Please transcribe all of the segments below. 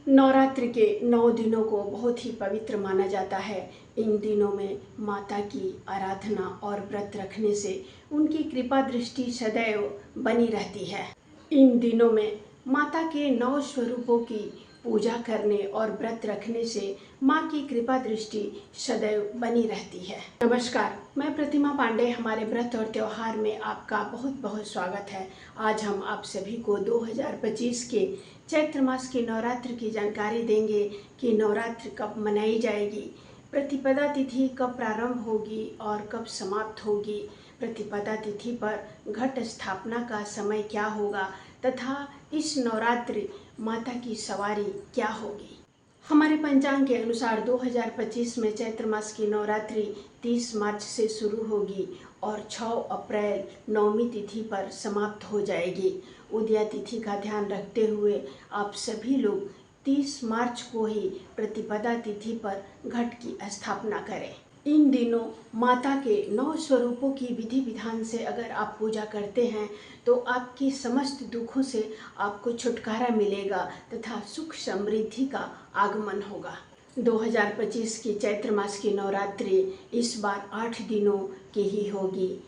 नवरात्रि के 9 दिनों को बहुत ही पवित्र माना जाता है। इन दिनों में माता की आराधना और व्रत रखने से उनकी कृपा दृष्टि सदैव बनी रहती है। इन दिनों में माता के 9 स्वरूपों की पूजा करने और व्रत रखने से माँ की कृपा दृष्टि सदैव बनी रहती है। नमस्कार, मैं प्रतिमा पांडे। हमारे व्रत और त्योहार में आपका बहुत बहुत स्वागत है। आज हम आप सभी को 2025 के चैत्र मास की नवरात्र की जानकारी देंगे कि नवरात्र कब मनाई जाएगी, प्रतिपदा तिथि कब प्रारंभ होगी और कब समाप्त होगी, प्रतिपदा तिथि पर घट स्थापना का समय क्या होगा तथा इस नवरात्रि माता की सवारी क्या होगी। हमारे पंचांग के अनुसार 2025 में चैत्र मास की नवरात्रि 30 मार्च से शुरू होगी और 6 अप्रैल नवमी तिथि पर समाप्त हो जाएगी। उदया तिथि का ध्यान रखते हुए आप सभी लोग 30 मार्च को ही प्रतिपदा तिथि पर घट की स्थापना करें। इन दिनों माता के 9 स्वरूपों की विधि विधान से अगर आप पूजा करते हैं तो आपकी समस्त दुखों से आपको छुटकारा मिलेगा तथा सुख समृद्धि का आगमन होगा। 2025 की चैत्र मास की नवरात्रि इस बार 8 दिनों की ही होगी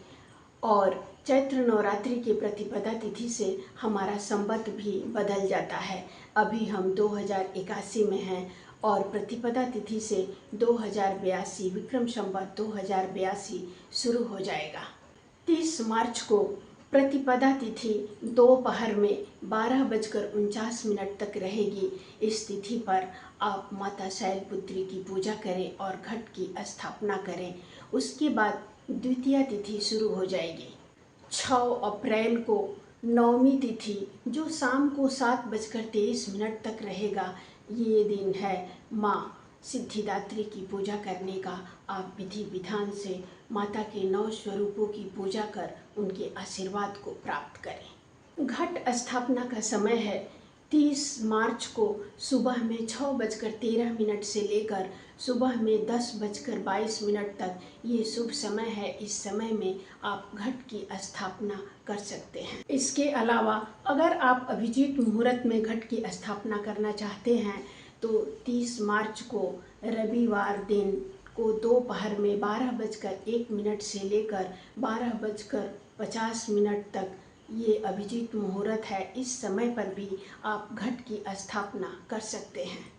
और चैत्र नवरात्रि की प्रतिपदा तिथि से हमारा संवत भी बदल जाता है। अभी हम 2081 में हैं और प्रतिपदा तिथि से 2082 विक्रम संवत 2082 शुरू हो जाएगा। 30 मार्च को प्रतिपदा तिथि दोपहर में 12:49 तक रहेगी। इस तिथि पर आप माता शैलपुत्री की पूजा करें और घट की स्थापना करें। उसके बाद द्वितीया तिथि शुरू हो जाएगी। 6 अप्रैल को नवमी तिथि जो शाम को 7:23 तक रहेगा। ये दिन है माँ सिद्धिदात्री की पूजा करने का। आप विधि विधान से माता के 9 स्वरूपों की पूजा कर उनके आशीर्वाद को प्राप्त करें। घट स्थापना का समय है 30 मार्च को सुबह में 6:13 से लेकर सुबह में 10:22 तक ये शुभ समय है। इस समय में आप घट की स्थापना कर सकते हैं। इसके अलावा अगर आप अभिजीत मुहूर्त में घट की स्थापना करना चाहते हैं तो 30 मार्च को रविवार दिन को दोपहर में 12:01 से लेकर 12:50 तक ये अभिजीत मुहूर्त है। इस समय पर भी आप घट की स्थापना कर सकते हैं।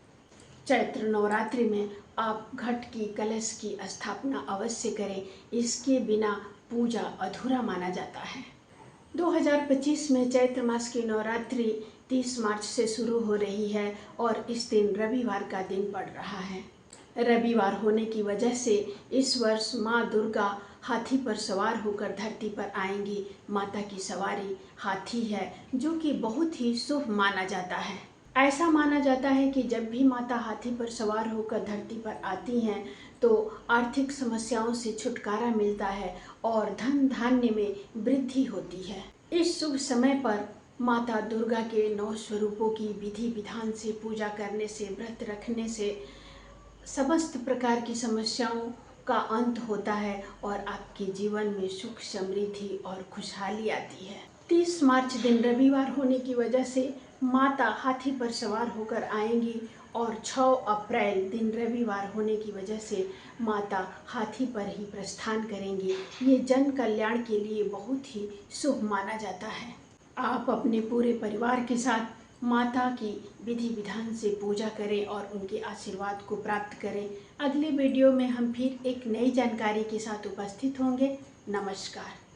चैत्र नवरात्रि में आप घट की कलश की स्थापना अवश्य करें। इसके बिना पूजा अधूरा माना जाता है। 2025 में चैत्र मास की नवरात्रि 30 मार्च से शुरू हो रही है और इस दिन रविवार का दिन पड़ रहा है। रविवार होने की वजह से इस वर्ष माँ दुर्गा हाथी पर सवार होकर धरती पर आएंगी। माता की सवारी हाथी है जो कि बहुत ही शुभ माना जाता है। ऐसा माना जाता है कि जब भी माता हाथी पर सवार होकर धरती पर आती हैं तो आर्थिक समस्याओं से छुटकारा मिलता है और धन धान्य में वृद्धि होती है। इस शुभ समय पर माता दुर्गा के 9 स्वरूपों की विधि विधान से पूजा करने से, व्रत रखने से समस्त प्रकार की समस्याओं का अंत होता है और आपके जीवन में सुख समृद्धि और खुशहाली आती है। 30 मार्च दिन रविवार होने की वजह से माता हाथी पर सवार होकर आएंगी और 6 अप्रैल दिन रविवार होने की वजह से माता हाथी पर ही प्रस्थान करेंगी। ये जन कल्याण के लिए बहुत ही शुभ माना जाता है। आप अपने पूरे परिवार के साथ माता की विधि विधान से पूजा करें और उनके आशीर्वाद को प्राप्त करें। अगले वीडियो में हम फिर एक नई जानकारी के साथ उपस्थित होंगे। नमस्कार।